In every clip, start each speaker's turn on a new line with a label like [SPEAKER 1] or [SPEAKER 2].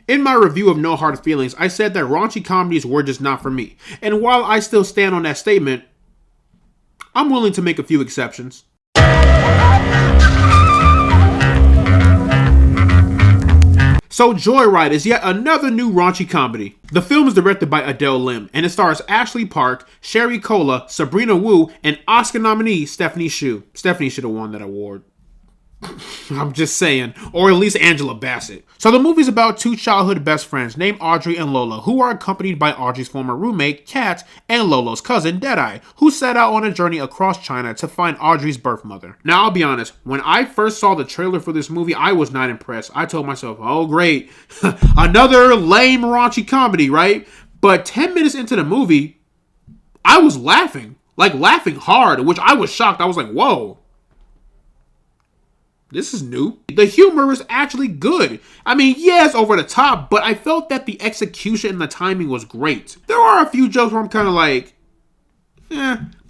[SPEAKER 1] In my review of No Hard Feelings, I said that raunchy comedies were just not for me. And while I still stand on that statement, I'm willing to make a few exceptions. So Joyride is yet another new raunchy comedy. The film is directed by Adele Lim, and it stars Ashley Park, Sherry Cola, Sabrina Wu, and Oscar nominee Stephanie Hsu. Stephanie should have won that award. I'm just saying. Or at least Angela Bassett. So the movie's about two childhood best friends named Audrey and Lola, who are accompanied by Audrey's former roommate, Kat, and Lolo's cousin, Deadeye, who set out on a journey across China to find Audrey's birth mother. Now, I'll be honest, when I first saw the trailer for this movie, I was not impressed. I told myself, oh great, another lame raunchy comedy, right? But 10 minutes into the movie, I was laughing. Like laughing hard, which I was shocked. I was like, whoa. This is new. The humor is actually good. I mean, yeah, it's over the top, but I felt that the execution and the timing was great. There are a few jokes where I'm kind of like,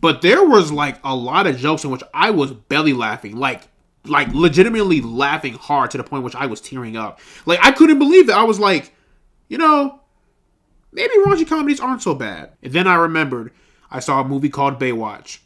[SPEAKER 1] but there was like a lot of jokes in which I was belly laughing, like legitimately laughing hard to the point in which I was tearing up. Like, I couldn't believe it. I was like, maybe raunchy comedies aren't so bad. And then I remembered I saw a movie called Baywatch,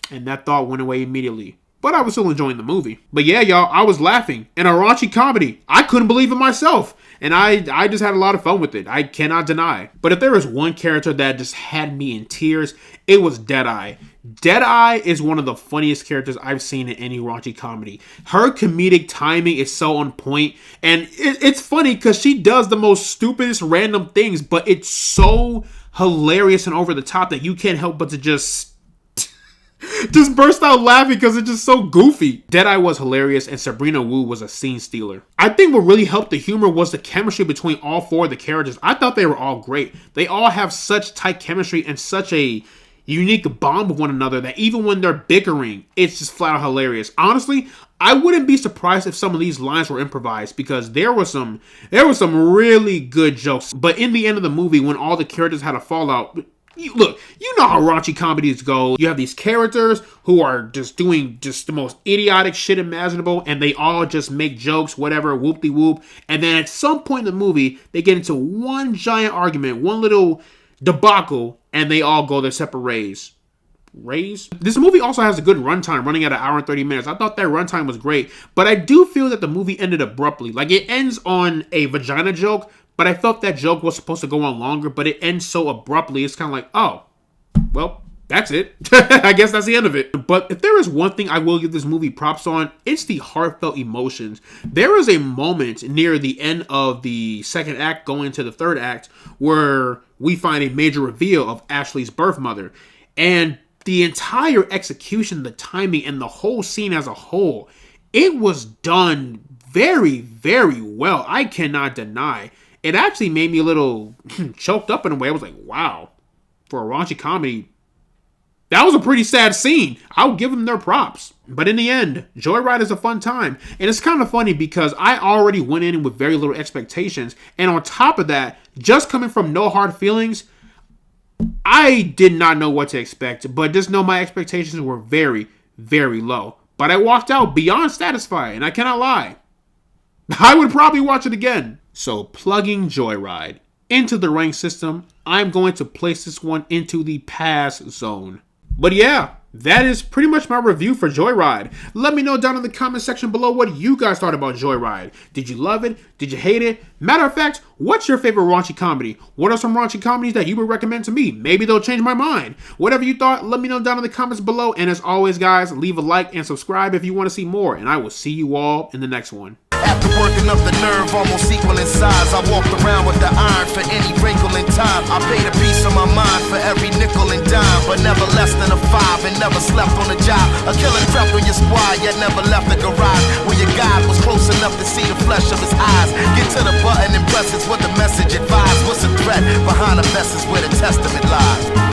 [SPEAKER 1] and that thought went away immediately. But I was still enjoying the movie. But yeah, y'all, I was laughing. In a raunchy comedy. I couldn't believe it myself. And I just had a lot of fun with it. I cannot deny. But if there was one character that just had me in tears, it was Deadeye. Deadeye is one of the funniest characters I've seen in any raunchy comedy. Her comedic timing is so on point. And it's funny because she does the most stupidest random things. But it's so hilarious and over the top that you can't help but to just burst out laughing because it's just so goofy. Deadeye was hilarious and Sabrina Wu was a scene stealer. I think what really helped the humor was the chemistry between all four of the characters. I thought they were all great. They all have such tight chemistry and such a unique bond with one another that even when they're bickering, it's just flat out hilarious. Honestly, I wouldn't be surprised if some of these lines were improvised because there were some really good jokes. But in the end of the movie, when all the characters had a fallout, look, you know how raunchy comedies go. You have these characters who are just doing just the most idiotic shit imaginable, and they all just make jokes, whatever, whoop-de-whoop. And then at some point in the movie, they get into one giant argument, one little debacle, and they all go their separate ways. This movie also has a good runtime, running at 1 hour and 30 minutes. I thought that runtime was great, but I do feel that the movie ended abruptly. Like, it ends on a vagina joke, but I felt that joke was supposed to go on longer, but it ends so abruptly. It's kind of like, oh, well, that's it. I guess that's the end of it. But if there is one thing I will give this movie props on, it's the heartfelt emotions. There is a moment near the end of the second act going into the third act where we find a major reveal of Ashley's birth mother. And the entire execution, the timing, and the whole scene as a whole, it was done very, very well. I cannot deny. It actually made me a little choked up in a way. I was like, wow, for a raunchy comedy, that was a pretty sad scene. I'll give them their props. But in the end, Joyride is a fun time. And it's kind of funny because I already went in with very little expectations. And on top of that, just coming from No Hard Feelings, I did not know what to expect. But just know my expectations were very, very low. But I walked out beyond satisfied, and I cannot lie. I would probably watch it again. So plugging Joyride into the rank system, I'm going to place this one into the pass zone. But yeah, that is pretty much my review for Joyride. Let me know down in the comment section below what you guys thought about Joyride. Did you love it? Did you hate it? Matter of fact, what's your favorite raunchy comedy? What are some raunchy comedies that you would recommend to me? Maybe they'll change my mind. Whatever you thought, let me know down in the comments below. And as always, guys, leave a like and subscribe if you want to see more. And I will see you all in the next one.
[SPEAKER 2] After working up the nerve, almost equal in size, I walked around with the iron for any wrinkle in time. I paid a piece of my mind for every nickel and dime, but never less than a 5 and never slept on a job. A killer crept on your squad, yet never left the garage. When your God was close enough to see the flesh of his eyes. Get to the button and press, it's what the message advised. What's the threat behind the vest is where the testament lies.